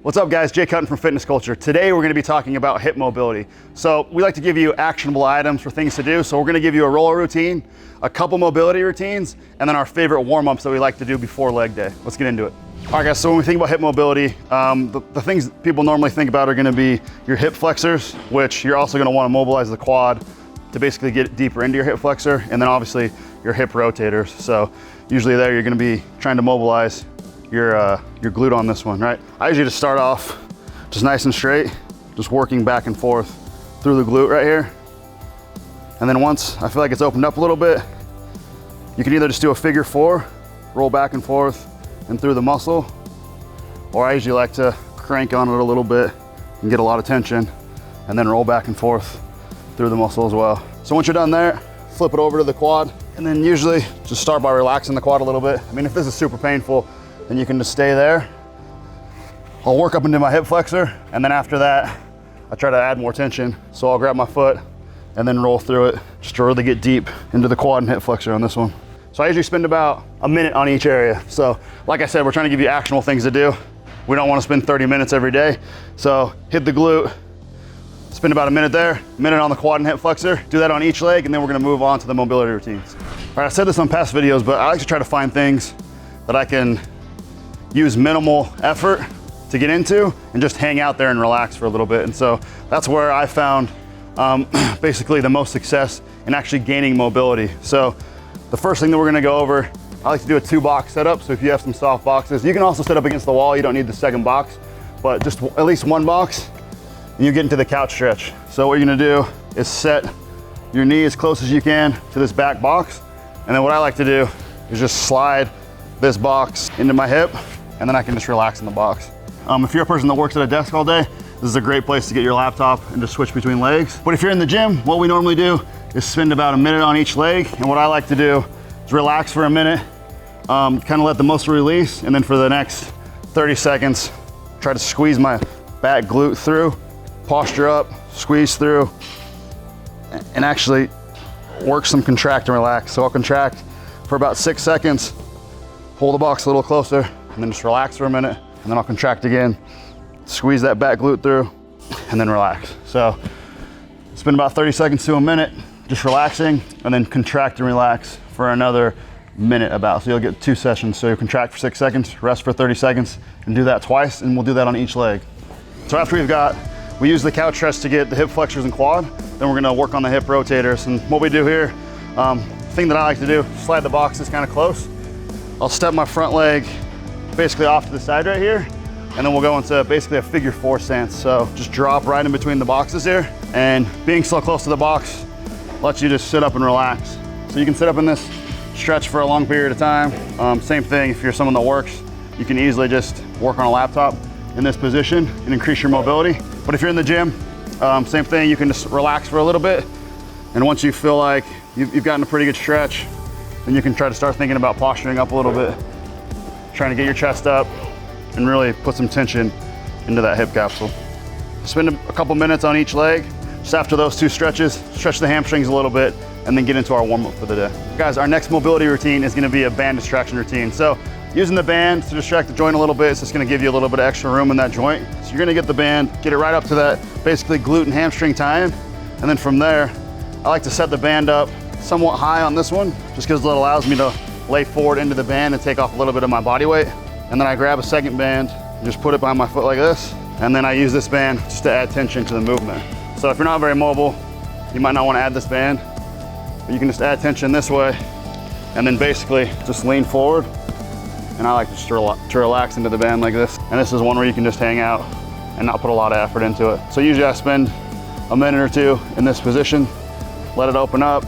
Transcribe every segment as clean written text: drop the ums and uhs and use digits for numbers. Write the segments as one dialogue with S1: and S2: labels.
S1: What's up guys, Jake Hutton from Fitness Culture. Today we're gonna be talking about hip mobility. So we like to give you actionable items for things to do. So we're gonna give you a roller routine, a couple mobility routines, and then our favorite warm-ups that we like to do before leg day. Let's get into it. All right guys, so when we think about hip mobility, the things people normally think about are gonna be your hip flexors, which you're also gonna wanna mobilize the quad to basically get deeper into your hip flexor, and then obviously your hip rotators. So usually there you're gonna be trying to mobilize your glute on this one, right? I usually just start off just nice and straight, just working back and forth through the glute right here. And then once I feel like it's opened up a little bit, you can either just do a figure four, roll back and forth and through the muscle, or I usually like to crank on it a little bit and get a lot of tension and then roll back and forth through the muscle as well. So once you're done there, flip it over to the quad, and then usually just start by relaxing the quad a little bit. I mean, if this is super painful, then you can just stay there. I'll work up into my hip flexor, and then after that, I try to add more tension. So I'll grab my foot and then roll through it just to really get deep into the quad and hip flexor on this one. So I usually spend about a minute on each area. So like I said, we're trying to give you actionable things to do. We don't want to spend 30 minutes every day. So hit the glute, spend about a minute there, a minute on the quad and hip flexor, do that on each leg, and then we're gonna move on to the mobility routines. All right, I said this on past videos, but I like to try to find things that I can use minimal effort to get into and just hang out there and relax for a little bit. And so that's where I found basically the most success in actually gaining mobility. So the first thing that we're gonna go over, I like to do a 2-box setup. So if you have some soft boxes, you can also set up against the wall. You don't need the second box, but just at least one box, and you get into the couch stretch. So what you're gonna do is set your knee as close as you can to this back box. And then what I like to do is just slide this box into my hip, and then I can just relax in the box. If you're a person that works at a desk all day, this is a great place to get your laptop and just switch between legs. But if you're in the gym, what we normally do is spend about a minute on each leg. And what I like to do is relax for a minute, kind of let the muscle release, and then for the next 30 seconds, try to squeeze my back glute through, posture up, squeeze through, and actually work some contract and relax. So I'll contract for about 6 seconds, pull the box a little closer, and then just relax for a minute, and then I'll contract again, squeeze that back glute through, and then relax. So spend about 30 seconds to a minute just relaxing, and then contract and relax for another minute about. So you'll get 2 sessions. So you contract for 6 seconds, rest for 30 seconds, and do that twice, and we'll do that on each leg. So after we use the couch stretch to get the hip flexors and quad, then we're gonna work on the hip rotators. And what we do here, thing that I like to do, slide the boxes kind of close. I'll step my front leg basically off to the side right here, and then we'll go into basically a figure four stance. So just drop right in between the boxes here, and being so close to the box lets you just sit up and relax. So you can sit up in this stretch for a long period of time. Same thing, if you're someone that works, you can easily just work on a laptop in this position and increase your mobility. But if you're in the gym, same thing, you can just relax for a little bit, and once you feel like you've gotten a pretty good stretch, then you can try to start thinking about posturing up a little bit, trying to get your chest up and really put some tension into that hip capsule. Spend a couple minutes on each leg. Just after those 2 stretches, stretch the hamstrings a little bit, and then get into our warm-up for the day. Guys, our next mobility routine is gonna be a band distraction routine. So using the band to distract the joint a little bit, it's just gonna give you a little bit of extra room in that joint. So you're gonna get the band, get it right up to that basically glute and hamstring tie-in. And then from there, I like to set the band up somewhat high on this one, just because it allows me to lay forward into the band and take off a little bit of my body weight. And then I grab a second band, just put it behind my foot like this, and then I use this band just to add tension to the movement. So if you're not very mobile, you might not want to add this band, but you can just add tension this way, and then basically just lean forward. And I like just to relax into the band like this. And this is one where you can just hang out and not put a lot of effort into it. So usually I spend a minute or 2 in this position, let it open up.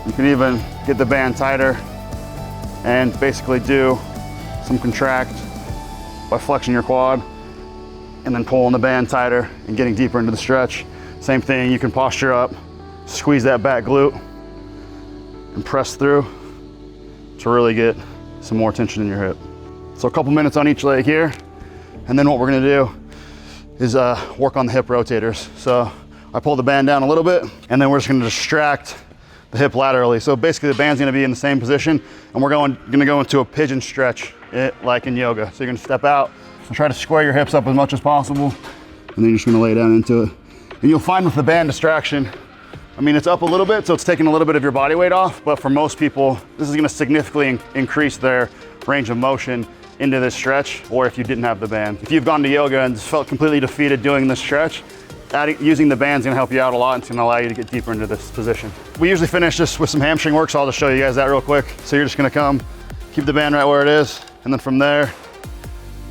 S1: You can even get the band tighter and basically do some contract by flexing your quad and then pulling the band tighter and getting deeper into the stretch. Same thing, you can posture up, squeeze that back glute and press through to really get some more tension in your hip. So a couple minutes on each leg here, and then what we're gonna do is work on the hip rotators. So I pull the band down a little bit, and then we're just gonna distract the hip laterally. So basically the band's gonna be in the same position, and we're gonna go into a pigeon stretch like in yoga. So you're gonna step out, So try to square your hips up as much as possible. And then you're just gonna lay down into it. And you'll find with the band distraction, I mean, it's up a little bit, so it's taking a little bit of your body weight off, but for most people, this is gonna significantly increase their range of motion into this stretch, or if you didn't have the band. If you've gone to yoga and just felt completely defeated doing this stretch, using the band is gonna help you out a lot and it's gonna allow you to get deeper into this position. We usually finish this with some hamstring work, so I'll just show you guys that real quick. So you're just gonna come, keep the band right where it is, and then from there,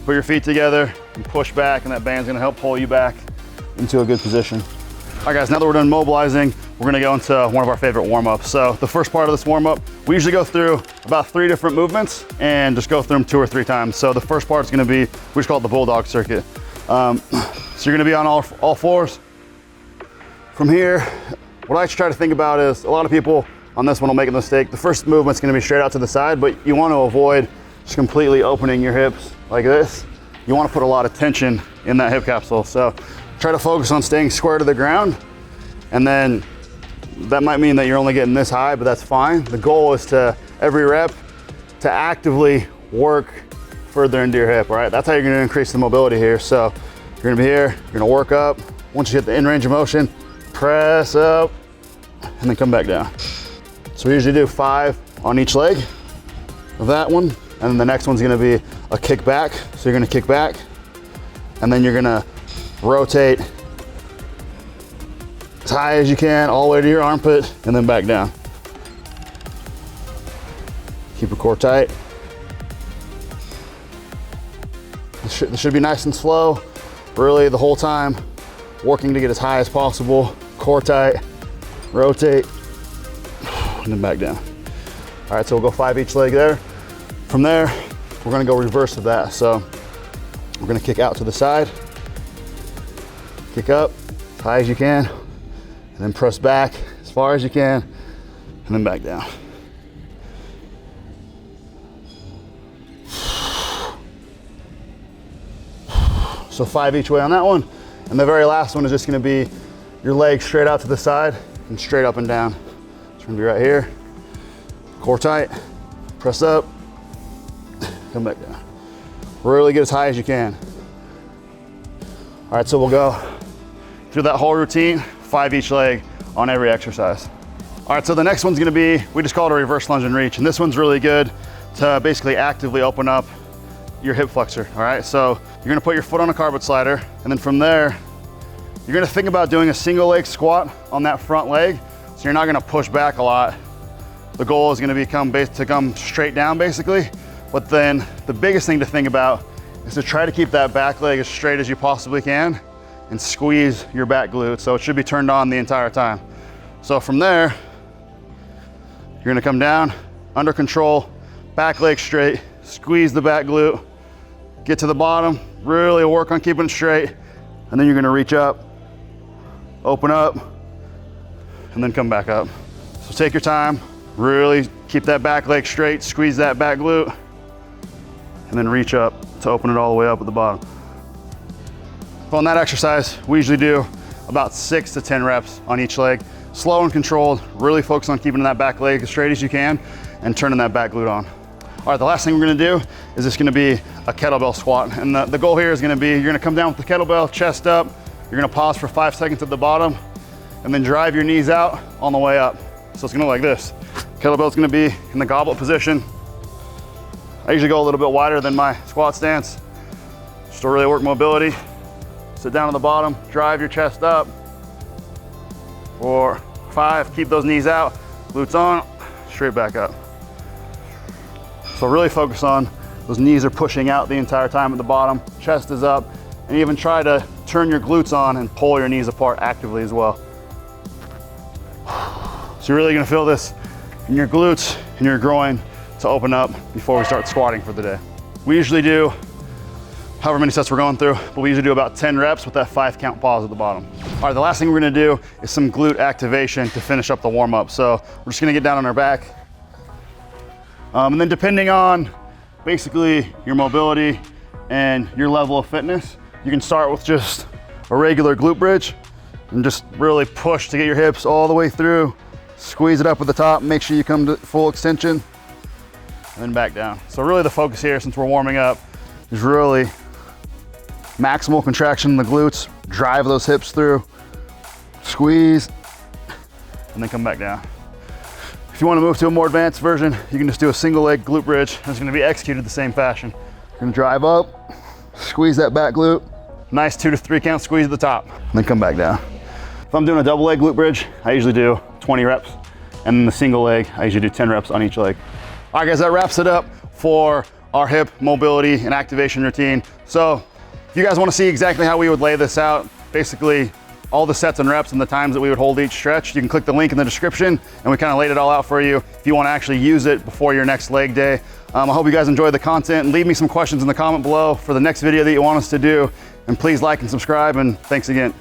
S1: put your feet together and push back, and that band's gonna help pull you back into a good position. All right guys, now that we're done mobilizing, we're gonna go into one of our favorite warm-ups. So the first part of this warm-up, we usually go through about 3 different movements and just go through them 2 or 3 times. So the first part is gonna be, we just call it the Bulldog Circuit. So you're gonna be on all fours. From here, what I try to think about is, a lot of people on this one will make a mistake. The first movement's gonna be straight out to the side, but you wanna avoid just completely opening your hips like this. You wanna put a lot of tension in that hip capsule. So try to focus on staying square to the ground, and then that might mean that you're only getting this high, but that's fine. The goal is to, every rep, to actively work further into your hip, all right? That's how you're gonna increase the mobility here. So you're gonna be here, you're gonna work up. Once you hit the in range of motion, press up, and then come back down. So we usually do 5 on each leg of that one, and then the next one's gonna be a kick back. So you're gonna kick back, and then you're gonna rotate as high as you can, all the way to your armpit, and then back down. Keep your core tight. This should be nice and slow, really the whole time, working to get as high as possible, core tight, rotate, and then back down. All right, so we'll go 5 each leg there. From there, we're gonna go reverse of that. So we're gonna kick out to the side, kick up as high as you can, and then press back as far as you can, and then back down. So 5 each way on that one. And the very last one is just gonna be your legs straight out to the side and straight up and down. It's gonna be right here. Core tight, press up, come back down. Really get as high as you can. All right, so we'll go through that whole routine, 5 each leg on every exercise. All right, so the next one's gonna be, we just call it a reverse lunge and reach. And this one's really good to basically actively open up your hip flexor, all right? So you're gonna put your foot on a carpet slider, and then from there, you're gonna think about doing a single leg squat on that front leg, so you're not gonna push back a lot. The goal is gonna be to come straight down basically, but then the biggest thing to think about is to try to keep that back leg as straight as you possibly can and squeeze your back glute, so it should be turned on the entire time. So from there, you're gonna come down, under control, back leg straight, squeeze the back glute, get to the bottom, really work on keeping it straight, and then you're gonna reach up, open up, and then come back up. So take your time, really keep that back leg straight, squeeze that back glute, and then reach up to open it all the way up at the bottom. So on that exercise, we usually do about 6 to 10 reps on each leg. Slow and controlled, really focus on keeping that back leg as straight as you can and turning that back glute on. All right, the last thing we're gonna do is just gonna be a kettlebell squat. And the goal here is gonna be, you're gonna come down with the kettlebell, chest up, you're gonna pause for 5 seconds at the bottom, and then drive your knees out on the way up. So it's gonna look like this. Kettlebell's gonna be in the goblet position. I usually go a little bit wider than my squat stance, just to really work mobility. Sit down on the bottom, drive your chest up. 4, 5, keep those knees out, glutes on, straight back up. So really focus on those knees are pushing out the entire time at the bottom, chest is up, and even try to turn your glutes on and pull your knees apart actively as well. So you're really gonna feel this in your glutes and your groin to open up before we start squatting for the day. We usually do however many sets we're going through, but we usually do about 10 reps with that 5 count pause at the bottom. All right, the last thing we're gonna do is some glute activation to finish up the warm up. So we're just gonna get down on our back. And then depending on basically your mobility and your level of fitness, you can start with just a regular glute bridge and just really push to get your hips all the way through. Squeeze it up at the top, make sure you come to full extension, and then back down. So really the focus here, since we're warming up, is really Maximal contraction in the glutes, drive those hips through, squeeze, and then come back down. If you want to move to a more advanced version, you can just do a single leg glute bridge. It's going to be executed the same fashion. You're going to drive up, squeeze that back glute, nice 2 to 3 count squeeze at the top, and then come back down. If I'm doing a double leg glute bridge, I usually do 20 reps, and then the single leg, I usually do 10 reps on each leg. All right guys, that wraps it up for our hip mobility and activation routine. So if you guys want to see exactly how we would lay this out, basically all the sets and reps and the times that we would hold each stretch, you can click the link in the description, and we kind of laid it all out for you if you want to actually use it before your next leg day. I hope you guys enjoyed the content. Leave me some questions in the comment below for the next video that you want us to do, and please like and subscribe, and thanks again.